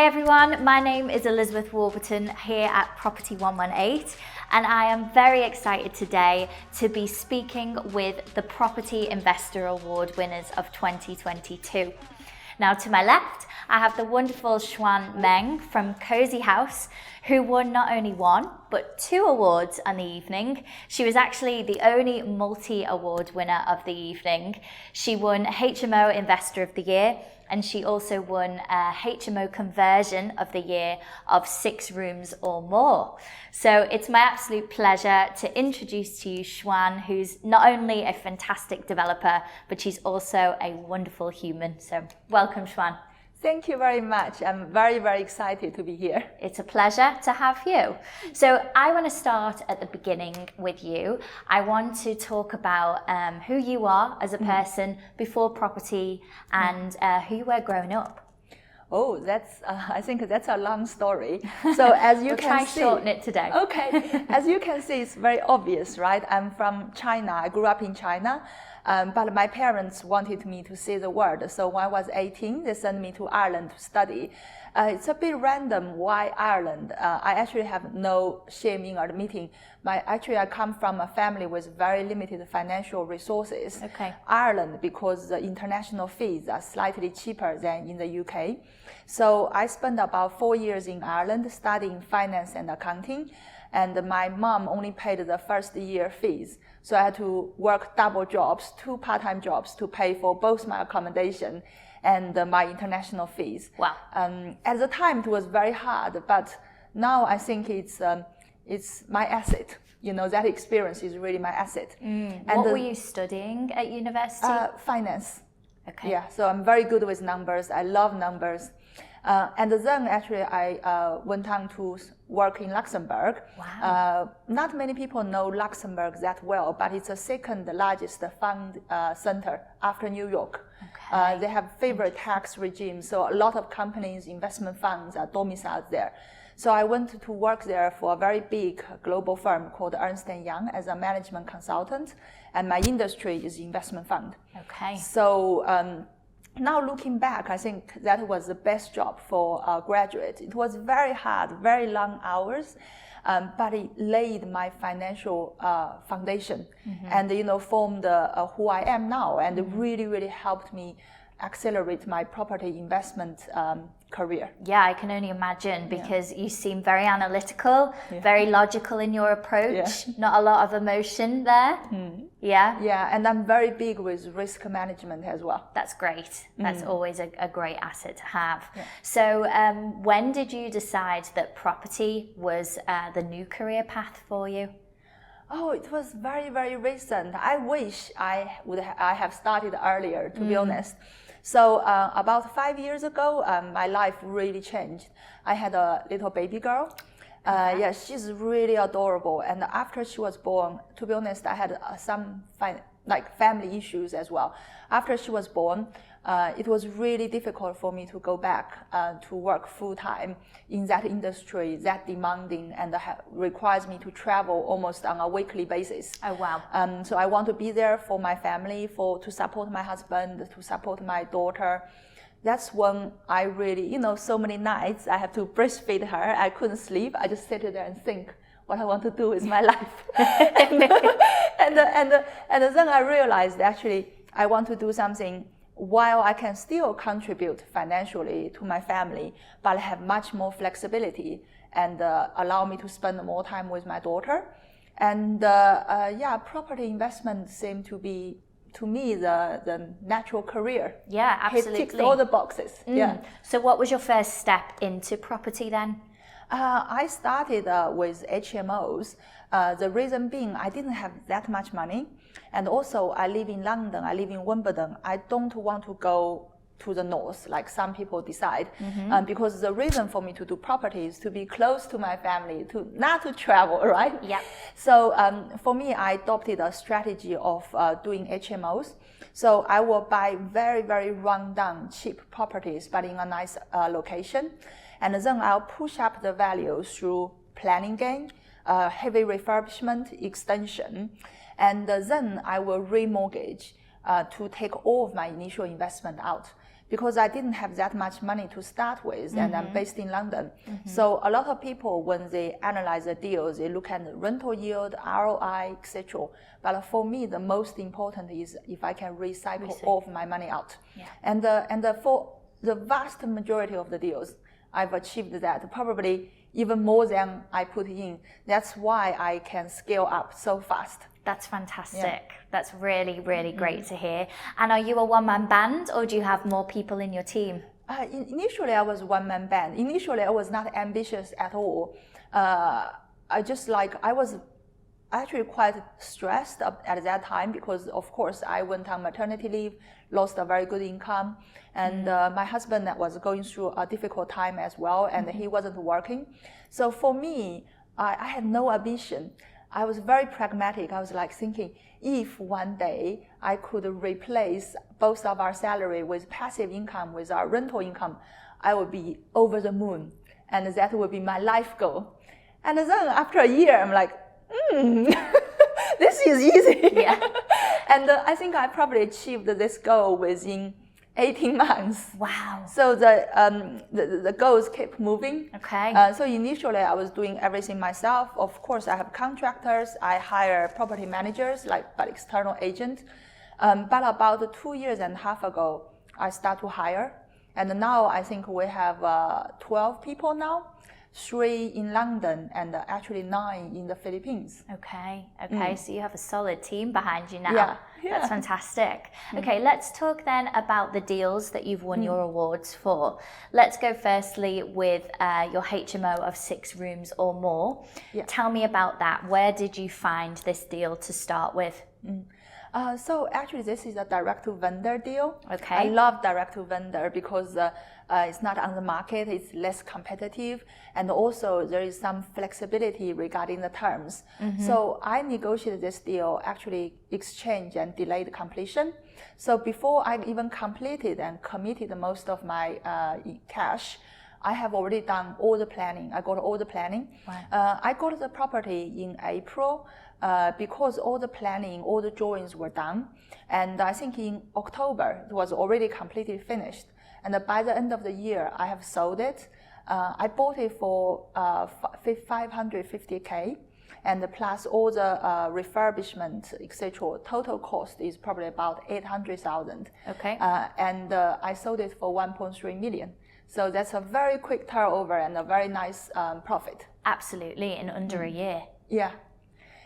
everyone, my name is Elizabeth Warburton here at Property 118, and I am very excited today to be speaking with the Property Investor Award winners of 2022. Now to my left, I have the wonderful Xuan Meng from Cosy Hauz, who won not only one, but 2 awards on the evening. She was actually the only multi-award winner of the evening. She won HMO Investor of the Year, and she also won a HMO Conversion of the Year of 6 rooms or more. So it's my absolute pleasure to introduce to you Xuan, who's not only a fantastic developer, but she's also a wonderful human. So welcome, Xuan. Thank you very much. I'm very, very excited to be here. It's a pleasure to have you. So I want to start at the beginning with you. I want to talk about who you are as a person before property and who you were growing up. Oh, that's I think that's a long story. So as you we'll can try see, shorten it today. Okay, as you can see, it's very obvious, right? I'm from China. I grew up in China. But my parents wanted me to see the world. So when I was 18, they sent me to Ireland to study. It's a bit random why Ireland. I actually have no shame in admitting. I come from a family with very limited financial resources. Okay. Ireland, because the international fees are slightly cheaper than in the UK. So I spent about 4 years in Ireland studying finance and accounting. And my mom only paid the first year fees. So I had to work double jobs, 2 part-time jobs to pay for both my accommodation and my international fees. Wow. At the time, it was very hard, but now I think it's my asset. You know, that experience is really my asset. And what were you studying at university? Finance. Okay. Yeah, so I'm very good with numbers. I love numbers. And then actually I went on to work in Luxembourg. Wow. Not many people know Luxembourg that well, but it's the second largest fund center after New York. Okay. They have favorite tax regime, so a lot of companies, investment funds are domiciled there. So I went to work there for a very big global firm called Ernst & Young as a management consultant, and my industry is investment fund. Okay. So now looking back, I think that was the best job for a graduate. It was very hard, very long hours, but it laid my financial foundation and, you know, formed who I am now, and it really, really helped me accelerate my property investment career. Yeah, I can only imagine, because you seem very analytical, very logical in your approach, not a lot of emotion there. Yeah. Yeah, and I'm very big with risk management as well. That's great. That's always a great asset to have. Yeah. So when did you decide that property was the new career path for you? Oh, it was very, very recent. I wish I have started earlier, to be honest. So about 5 years ago, my life really changed. I had a little baby girl. Yeah, she's really adorable. And after she was born, to be honest, I had some family issues as well. After she was born, it was really difficult for me to go back to work full-time in that industry, that demanding, and requires me to travel almost on a weekly basis. Oh, wow. So I want to be there for my family, to support my husband, to support my daughter. That's when I really, you know, so many nights I have to breastfeed her. I couldn't sleep. I just sit there and think what I want to do with my life. and then I realized actually I want to do something while I can still contribute financially to my family, but have much more flexibility and allow me to spend more time with my daughter. And property investment seemed to be, to me, the natural career. Yeah, absolutely. It ticks all the boxes. Yeah. So what was your first step into property then? I started with HMOs. The reason being I didn't have that much money. And also I live in London, I live in Warburton. I don't want to go to the north like some people decide, because the reason for me to do property is to be close to my family, not to travel, right? Yeah. So for me, I adopted a strategy of doing HMOs. So I will buy very, very run-down, cheap properties, but in a nice location. And then I'll push up the value through planning gain, heavy refurbishment, extension. And then I will remortgage to take all of my initial investment out. because I didn't have that much money to start with, and I'm based in London. So a lot of people, when they analyze the deals, they look at the rental yield, ROI, etc. But for me, the most important is if I can recycle all of my money out. Yeah. And for the vast majority of the deals, I've achieved that, probably even more than I put in. That's why I can scale up so fast. That's fantastic. Yeah. That's really, really great to hear. And are you a one-man band, or do you have more people in your team? Initially, I was one-man band. Initially, I was not ambitious at all. I was actually quite stressed at that time because, of course, I went on maternity leave, lost a very good income, and my husband was going through a difficult time as well, and he wasn't working. So for me, I had no ambition. I was very pragmatic. I was like thinking, if one day I could replace both of our salary with passive income, with our rental income, I would be over the moon, and that would be my life goal. And then after a year, I'm like, this is easy. Yeah. And I think I probably achieved this goal within 18 months. Wow. So the goals keep moving. Okay. So initially I was doing everything myself. Of course, I have contractors. I hire property managers, but external agent. But about 2.5 years ago, I start to hire. And now I think we have 12 people now. 3 in London and actually 9 in the Philippines. Okay, so you have a solid team behind you now. Yeah. That's fantastic. Okay, let's talk then about the deals that you've won your awards for. Let's go firstly with your HMO of 6 rooms or more. Yeah. Tell me about that. Where did you find this deal to start with? So actually this is a direct-to-vendor deal. Okay. I love direct-to-vendor because it's not on the market, it's less competitive, and also there is some flexibility regarding the terms. So I negotiated this deal, actually exchange and delayed completion. So before I even completed and committed most of my cash, I have already done all the planning. I got all the planning. Wow. I got the property in April because all the planning, all the drawings were done. And I think in October, it was already completely finished. And by the end of the year, I have sold it. I bought it for 550K. And plus all the refurbishment, etc. Total cost is probably about 800,000. Okay. And I sold it for 1.3 million. So that's a very quick turnover and a very nice profit. Absolutely, in under a year. Yeah.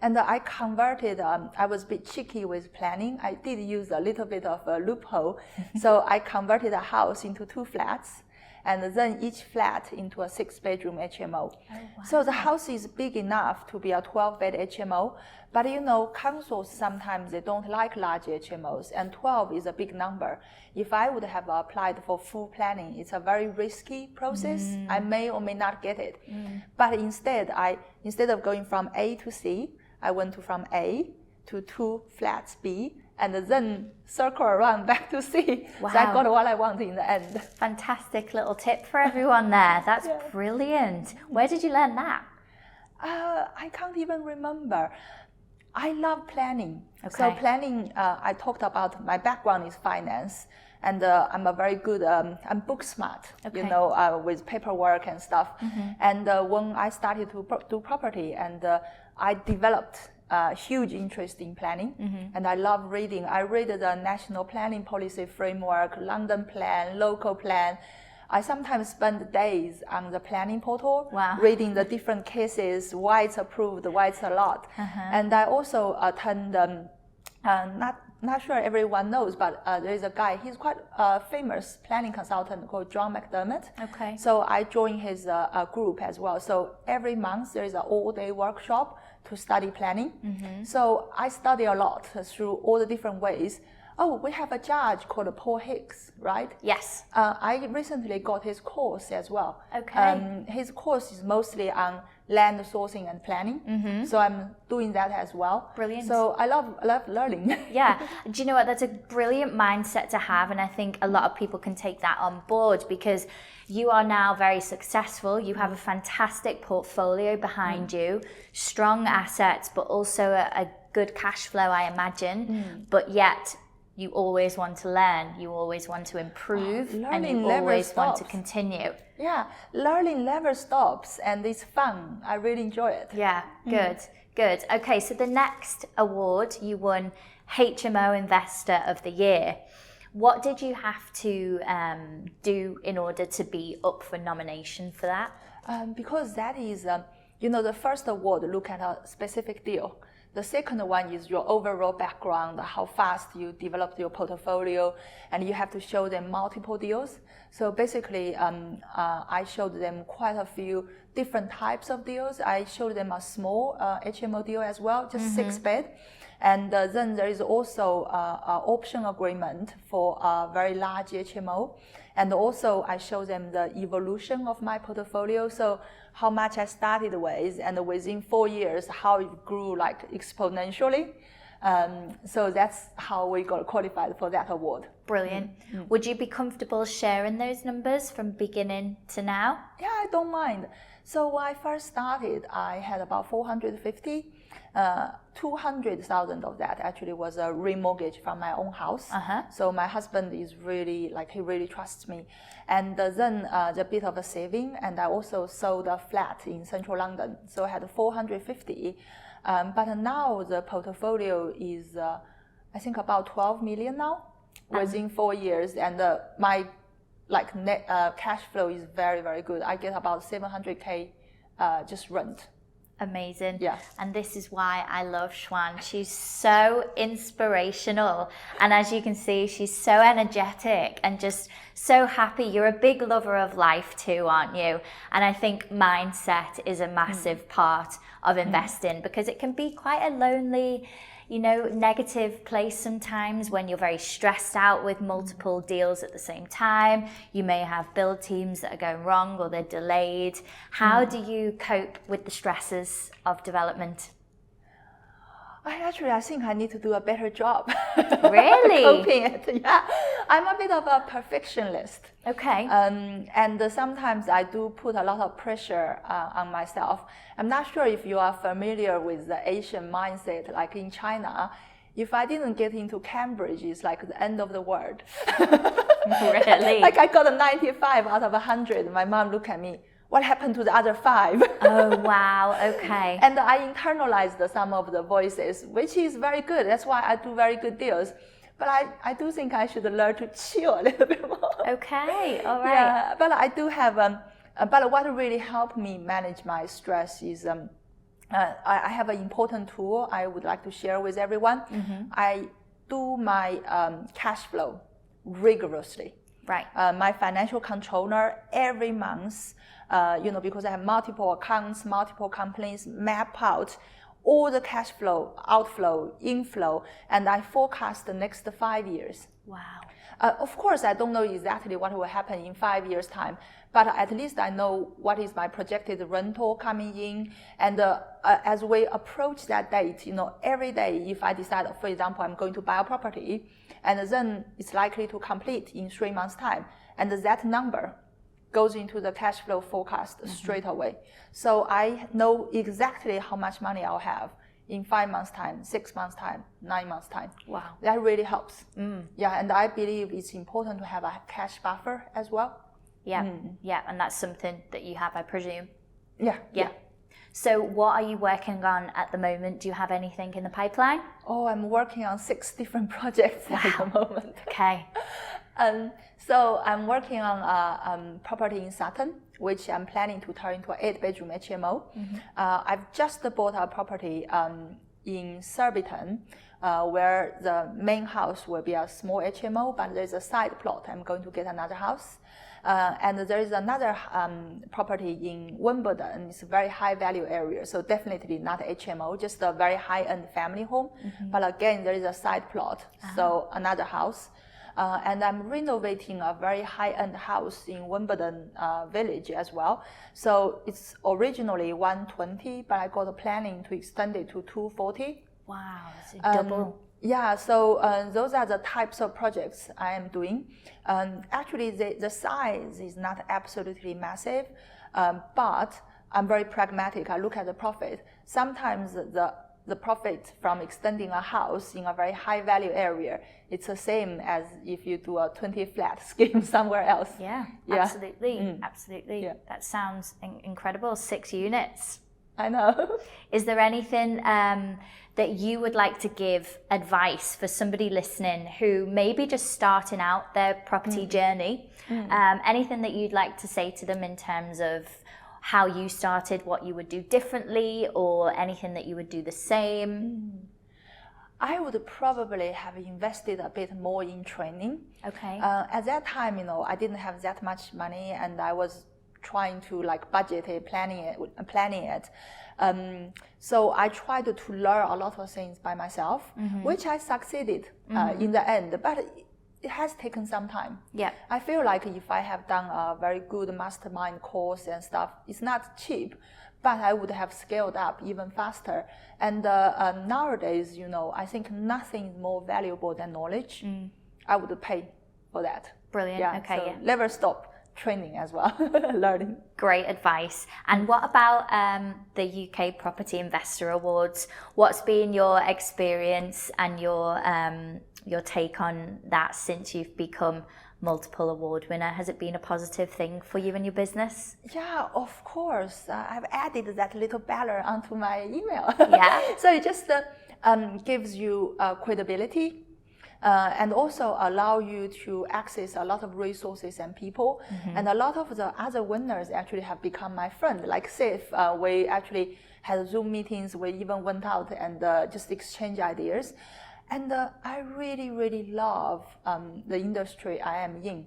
And I converted, I was a bit cheeky with planning. I did use a little bit of a loophole. So I converted a house into 2 flats, and then each flat into a 6-bedroom HMO. Oh, wow. So the house is big enough to be a 12-bed HMO, but you know, councils sometimes they don't like large HMOs, and 12 is a big number. If I would have applied for full planning, it's a very risky process. I may or may not get it. But instead of going from A to C, I went from A to 2 flats B, and then circle around back to C. Wow. So I got what I want in the end. Fantastic little tip for everyone there. That's brilliant. Where did you learn that? I can't even remember. I love planning. Okay. So planning, I talked about my background is finance, and I'm a very good, I'm book smart, okay. you know, with paperwork and stuff. And when I started to do property, and I developed huge interest in planning, and I love reading. I read the National Planning Policy Framework, London Plan, local plan. I sometimes spend days on the planning portal, reading the different cases, why it's approved, why it's allowed. And I also attend, not sure everyone knows, but there is a guy, he's quite a famous planning consultant called John McDermott. Okay. So I joined his group as well. So every month there is an all-day workshop to study planning. So I study a lot through all the different ways. Oh, we have a judge called Paul Hicks, right? Yes. I recently got his course as well. Okay. His course is mostly on land sourcing and planning. So I'm doing that as well. Brilliant. So I love learning. Yeah. Do you know what? That's a brilliant mindset to have. And I think a lot of people can take that on board because you are now very successful. You have a fantastic portfolio behind you, strong assets, but also a good cash flow, I imagine. But yet, you always want to learn, you always want to improve, and you always want to continue. Yeah, learning never stops, and it's fun. I really enjoy it. Yeah, good, good. Okay, so the next award, you won HMO Investor of the Year. What did you have to do in order to be up for nomination for that? Because that is, the first award, look at a specific deal. The second one is your overall background, how fast you developed your portfolio, and you have to show them multiple deals. So basically, I showed them quite a few different types of deals. I showed them a small HMO deal as well, just 6 bed. And then there is also an option agreement for a very large HMO. And also I show them the evolution of my portfolio. So how much I started with, and within 4 years, how it grew like exponentially. So that's how we got qualified for that award. Brilliant. Would you be comfortable sharing those numbers from beginning to now? Yeah, I don't mind. So when I first started, I had about 450. 200,000 of that actually was a remortgage from my own house. So my husband is really, he really trusts me. And then a bit of a saving, and I also sold a flat in central London. So I had 450. But now the portfolio is, I think, about 12 million now within 4 years. And my net cash flow is very, very good. I get about 700K just rent. Amazing. Yeah. And this is why I love Xuan. She's so inspirational. And as you can see, she's so energetic and just so happy. You're a big lover of life too, aren't you? And I think mindset is a massive part of investing, because it can be quite a lonely, negative place sometimes when you're very stressed out with multiple deals at the same time. You may have build teams that are going wrong or they're delayed. How do you cope with the stresses of development? I think I need to do a better job. Really? Coping it. Yeah, I'm a bit of a perfectionist. Okay. And sometimes I do put a lot of pressure on myself. I'm not sure if you are familiar with the Asian mindset, like in China. If I didn't get into Cambridge, it's like the end of the world. Really? Like I got a 95 out of 100. My mom looked at me. What happened to the other 5? Oh, wow. Okay. And I internalized some of the voices, which is very good. That's why I do very good deals. But I do think I should learn to chill a little bit more. Okay. All right. Yeah, but I do have, but what really helped me manage my stress is I have an important tool I would like to share with everyone. I do my cash flow rigorously. Right. My financial controller every month, because I have multiple accounts, multiple companies, map out all the cash flow, outflow, inflow, and I forecast the next 5 years. Wow. Of course, I don't know exactly what will happen in 5 years' time, but at least I know what is my projected rental coming in. And as we approach that date, every day, if I decide, for example, I'm going to buy a property, and then it's likely to complete in 3 months' time, and that number goes into the cash flow forecast straight away. So I know exactly how much money I'll have in 5 months' time, 6 months' time, 9 months' time. Wow. That really helps. Yeah, and I believe it's important to have a cash buffer as well. Yeah, yeah, and that's something that you have, I presume. Yeah. So what are you working on at the moment? Do you have anything in the pipeline? Oh, I'm working on 6 different projects at the moment. Okay. So I'm working on a property in Sutton, which I'm planning to turn into an 8-bedroom HMO. I've just bought a property in Warburton, where the main house will be a small HMO, but there's a side plot. I'm going to get another house. And there is another property in Warburton. It's a very high value area, so definitely not HMO, just a very high-end family home. But again, there is a side plot, so another house. And I'm renovating a very high-end house in Warburton village as well. So it's originally 120, but I got a planning to extend it to 240. Wow, it's a double. Yeah, so those are the types of projects I am doing. Actually, the size is not absolutely massive, but I'm very pragmatic. I look at the profit. Sometimes the the profit from extending a house in a very high value area, it's the same as if you do a 20 flat scheme somewhere else. Yeah, absolutely. Absolutely. Yeah. That sounds incredible. 6 units. I know. Is there anything that you would like to give advice for somebody listening who may be just starting out their property journey? Anything that you'd like to say to them in terms of how you started, what you would do differently, or anything that you would do the same? I would probably have invested a bit more in training. Okay. At that time, I didn't have that much money, and I was trying to budget it, planning it. So I tried to learn a lot of things by myself, which I succeeded in the end, but it has taken some time. Yeah. I feel like if I have done a very good mastermind course and stuff, it's not cheap, but I would have scaled up even faster. And nowadays, I think nothing is more valuable than knowledge. I would pay for that. Brilliant. Yeah, okay. So never stop training as well, learning. Great advice. And what about the UK Property Investor Awards? What's been your experience and your take on that since you've become multiple award winner? Has it been a positive thing for you and your business? Yeah, of course. I've added that little banner onto my email. Yeah. So it just gives you credibility. And also allow you to access a lot of resources and people. And a lot of the other winners actually have become my friend. Like Sif, we actually had Zoom meetings. We even went out and just exchange ideas. And I really, really love the industry I am in.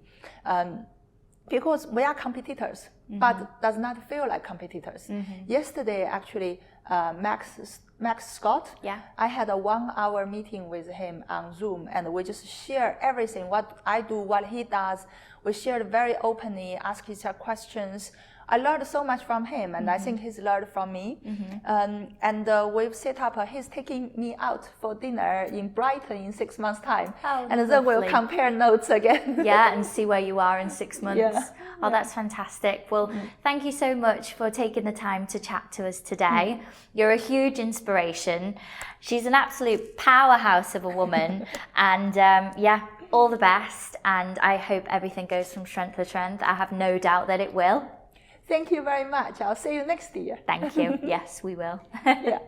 Because we are competitors, but does not feel like competitors. Yesterday, actually, Max Scott, I had a 1-hour meeting with him on Zoom, and we just share everything, what I do, what he does. We shared very openly, asked each other questions. I learned so much from him, and I think he's learned from me. And we've set up, he's taking me out for dinner in Brighton in 6 months' time. And then we'll compare notes again. Yeah, and see where you are in 6 months. Yeah. Oh, that's fantastic. Well, thank you so much for taking the time to chat to us today. You're a huge inspiration. She's an absolute powerhouse of a woman. And all the best. And I hope everything goes from strength to strength. I have no doubt that it will. Thank you very much. I'll see you next year. Thank you. Yes, we will. Yeah.